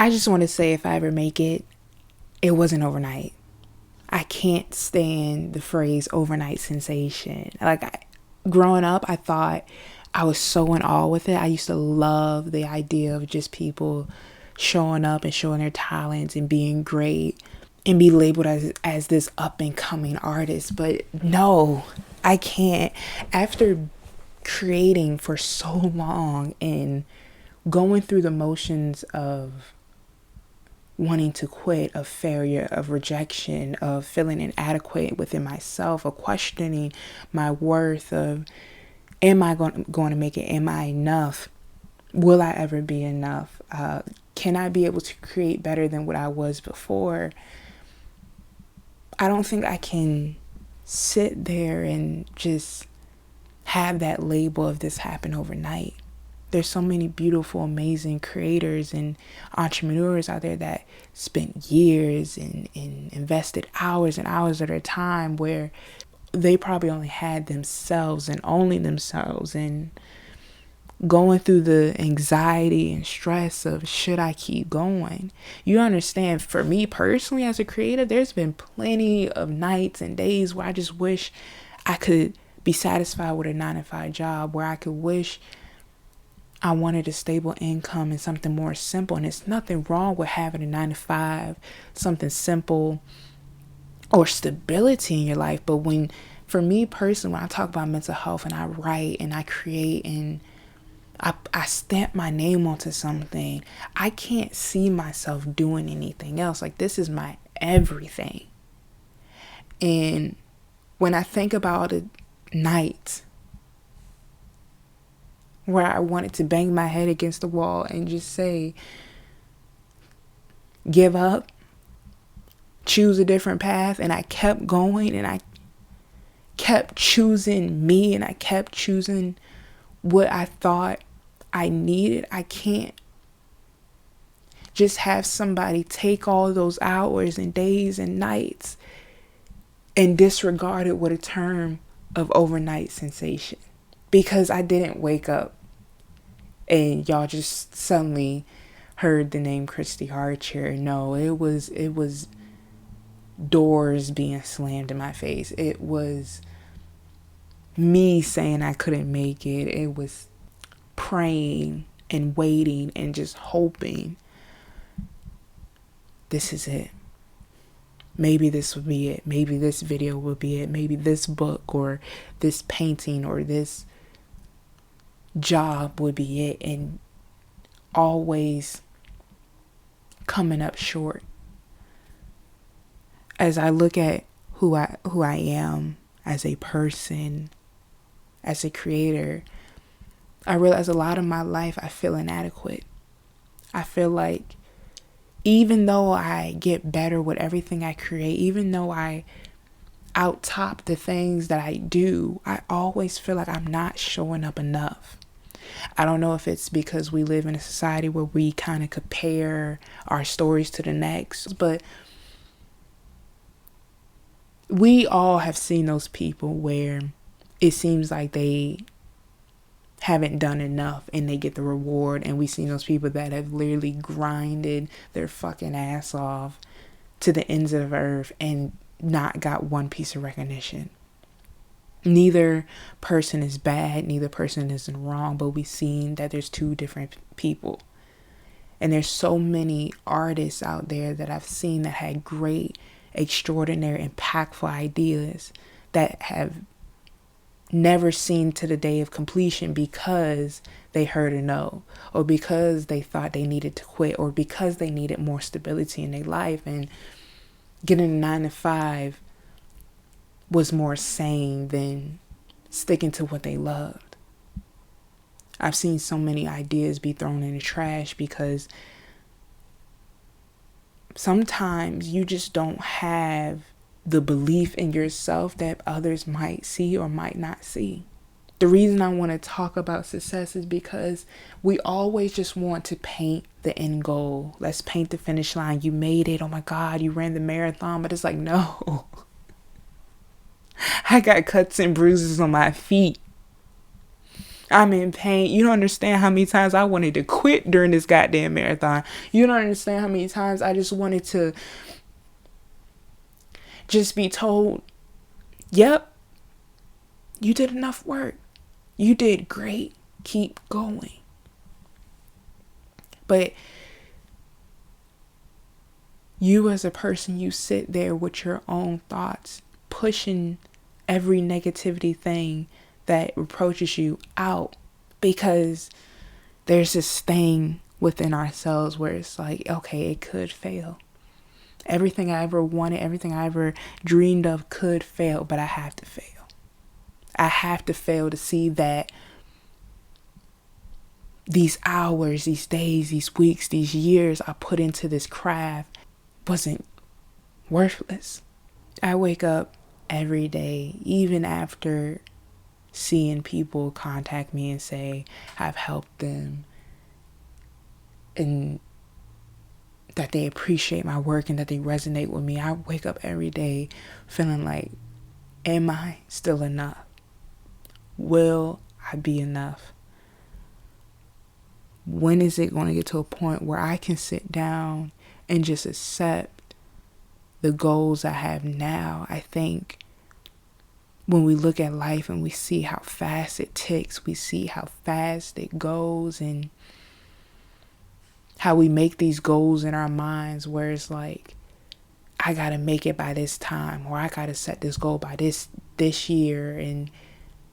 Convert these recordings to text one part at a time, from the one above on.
I just want to say, if I ever make it, it wasn't overnight. I can't stand the phrase overnight sensation. Growing up, I thought I was so in awe with it. I used to love the idea of just people showing up and showing their talents and being great and be labeled as this up and coming artist. But no, I can't. After creating for so long and going through the motions of wanting to quit, of failure, of rejection, of feeling inadequate within myself, of questioning my worth, of am I going to make it? Am I enough? Will I ever be enough? Can I be able to create better than what I was before? I don't think I can sit there and just have that label of this happen overnight. There's so many beautiful, amazing creators and entrepreneurs out there that spent years and invested hours and hours of their time where they probably only had themselves and only themselves, and going through the anxiety and stress of, should I keep going? You understand, for me personally as a creator, there's been plenty of nights and days where I just wish I could be satisfied with a 9-to-5 job, where I could wish I wanted a stable income and something more simple. And it's nothing wrong with having a 9-to-5, something simple or stability in your life. But for me personally, when I talk about mental health and I write and I create and I stamp my name onto something, I can't see myself doing anything else. Like, this is my everything. And when I think about a night where I wanted to bang my head against the wall and just say, give up, choose a different path, and I kept going and I kept choosing me and I kept choosing what I thought I needed, I can't just have somebody take all those hours and days and nights and disregard it with a term of overnight sensation. Because I didn't wake up and y'all just suddenly heard the name Christy Archer. No, it was doors being slammed in my face. It was me saying I couldn't make it. It was praying and waiting and just hoping, this is it. Maybe this would be it. Maybe this video will be it. Maybe this book or this painting or this job would be it. And always coming up short. As I look at who I am as a person, as a creator, I realize a lot of my life I feel inadequate. I feel like even though I get better with everything I create, even though I outtop the things that I do, I always feel like I'm not showing up enough. I don't know if it's because we live in a society where we kind of compare our stories to the next, but we all have seen those people where it seems like they haven't done enough and they get the reward, and we've seen those people that have literally grinded their fucking ass off to the ends of the earth and not got one piece of recognition. Neither person is bad, neither person is wrong, but we've seen that there's two different people. And there's so many artists out there that I've seen that had great, extraordinary, impactful ideas that have never seen to the day of completion because they heard a no, or because they thought they needed to quit, or because they needed more stability in their life, and getting a 9-to-5 was more sane than sticking to what they loved. I've seen so many ideas be thrown in the trash because sometimes you just don't have the belief in yourself that others might see or might not see. The reason I want to talk about success is because we always just want to paint the end goal. Let's paint the finish line. You made it. Oh my God, you ran the marathon. But it's like, no. I got cuts and bruises on my feet. I'm in pain. You don't understand how many times I wanted to quit during this goddamn marathon. You don't understand how many times I just wanted to just be told, yep, you did enough work. You did great. Keep going. But you as a person, you sit there with your own thoughts, pushing every negativity thing that reproaches you out, because there's this thing within ourselves where it's like, okay, it could fail. Everything I ever wanted, everything I ever dreamed of could fail, but I have to fail. I have to fail to see that these hours, these days, these weeks, these years I put into this craft wasn't worthless. I wake up every day, even after seeing people contact me and say I've helped them and that they appreciate my work and that they resonate with me. I wake up every day feeling like, am I still enough? Will I be enough? When is it going to get to a point where I can sit down and just accept the goals I have now? I think when we look at life and we see how fast it ticks, we see how fast it goes, and how we make these goals in our minds where it's like, I gotta make it by this time, or I gotta set this goal by this year and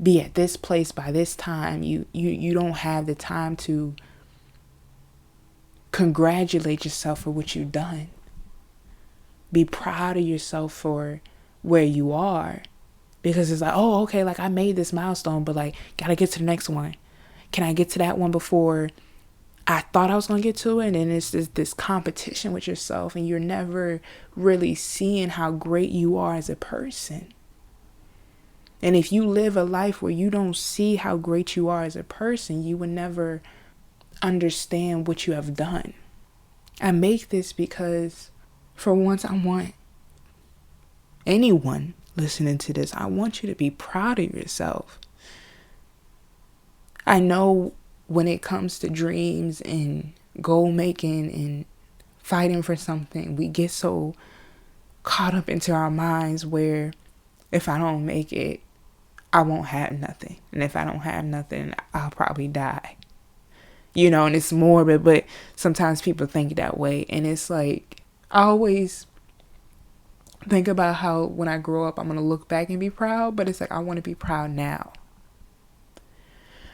be at this place by this time. You don't have the time to congratulate yourself for what you've done. Be proud of yourself for where you are, because it's like, oh, okay, like I made this milestone, but like gotta get to the next one. Can I get to that one before I thought I was going to get to it? And it's this competition with yourself, and you're never really seeing how great you are as a person. And if you live a life where you don't see how great you are as a person, you would never understand what you have done. I make this because for once I want anyone listening to this, I want you to be proud of yourself. I know when it comes to dreams and goal making and fighting for something, we get so caught up into our minds where if I don't make it, I won't have nothing. And if I don't have nothing, I'll probably die. You know, and it's morbid, but sometimes people think that way. And it's like, I always think about how when I grow up, I'm going to look back and be proud, but it's like, I want to be proud now.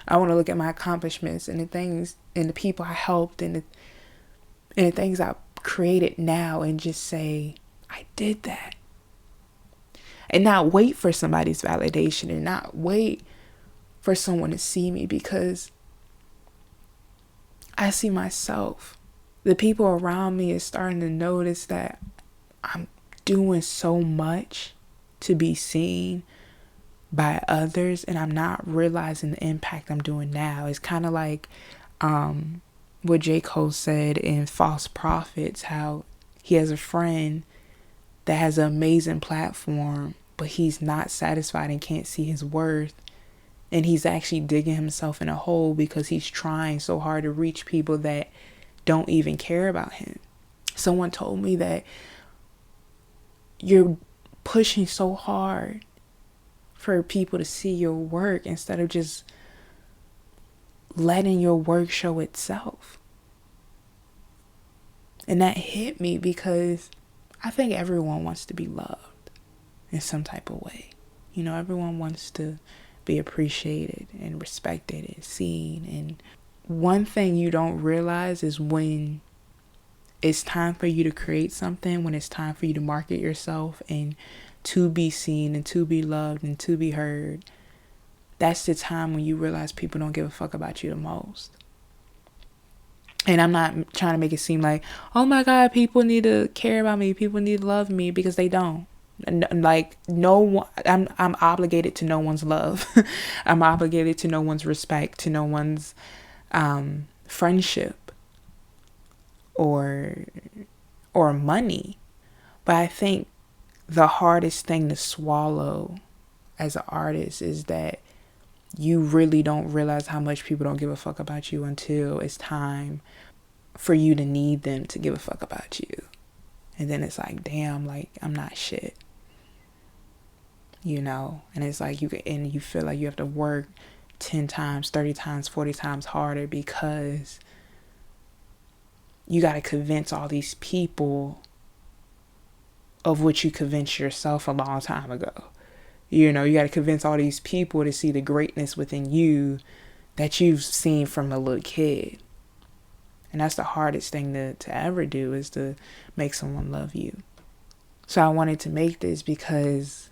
I want to look at my accomplishments and the things and the people I helped and the things I created now and just say, I did that. And not wait for somebody's validation and not wait for someone to see me, because I see myself. The people around me is starting to notice that I'm doing so much to be seen by others, and I'm not realizing the impact I'm doing now. It's kind of like what J. Cole said in False Prophets, how he has a friend that has an amazing platform, but he's not satisfied and can't see his worth. And he's actually digging himself in a hole because he's trying so hard to reach people that don't even care about him. Someone told me that you're pushing so hard for people to see your work instead of just letting your work show itself. And that hit me because I think everyone wants to be loved in some type of way. You know, everyone wants to be appreciated and respected and seen. And one thing you don't realize is when it's time for you to create something, when it's time for you to market yourself and to be seen and to be loved and to be heard, that's the time when you realize people don't give a fuck about you the most. And I'm not trying to make it seem like, oh my God, people need to care about me, people need to love me, because they don't. Like, no one, I'm obligated to no one's love. I'm obligated to no one's respect, to no one's friendship or money. But I think the hardest thing to swallow as an artist is that you really don't realize how much people don't give a fuck about you until it's time for you to need them to give a fuck about you. And then it's like, damn, like, I'm not shit. You know? And it's like you feel like you have to work 10 times, 30 times, 40 times harder because you got to convince all these people of what you convinced yourself a long time ago. You know, you got to convince all these people to see the greatness within you that you've seen from a little kid. And that's the hardest thing to ever do, is to make someone love you. So I wanted to make this because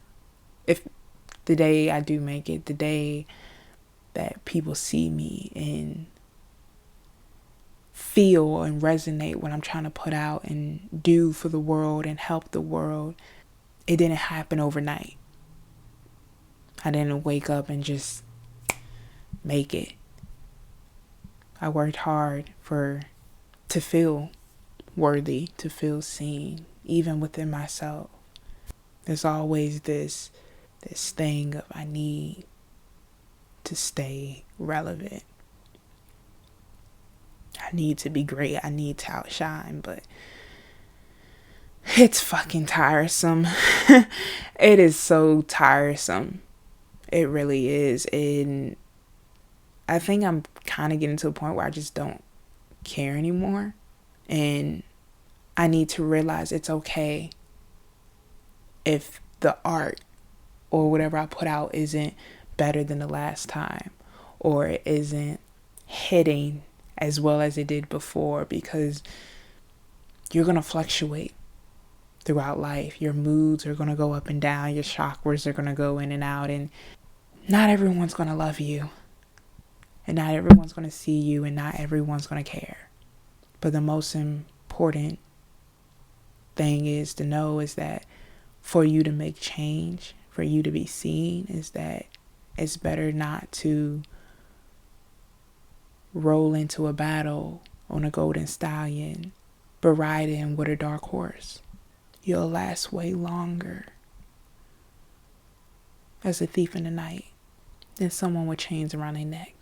if the day I do make it, the day that people see me and feel and resonate what I'm trying to put out and do for the world and help the world, it didn't happen overnight. I didn't wake up and just make it. I worked hard to feel worthy, to feel seen, even within myself. There's always this thing of I need to stay relevant. I need to be great. I need to outshine, but it's fucking tiresome. It is so tiresome. It really is. And I think I'm kind of getting to a point where I just don't care anymore. And I need to realize it's okay if the art or whatever I put out isn't better than the last time, or it isn't hitting as well as it did before, because you're going to fluctuate throughout life. Your moods are going to go up and down. Your chakras are going to go in and out, and not everyone's going to love you, and not everyone's going to see you, and not everyone's going to care. But the most important thing is to know is that for you to make change, for you to be seen, is that it's better not to roll into a battle on a golden stallion, but ride in with a dark horse. You'll last way longer as a thief in the night than someone with chains around their neck.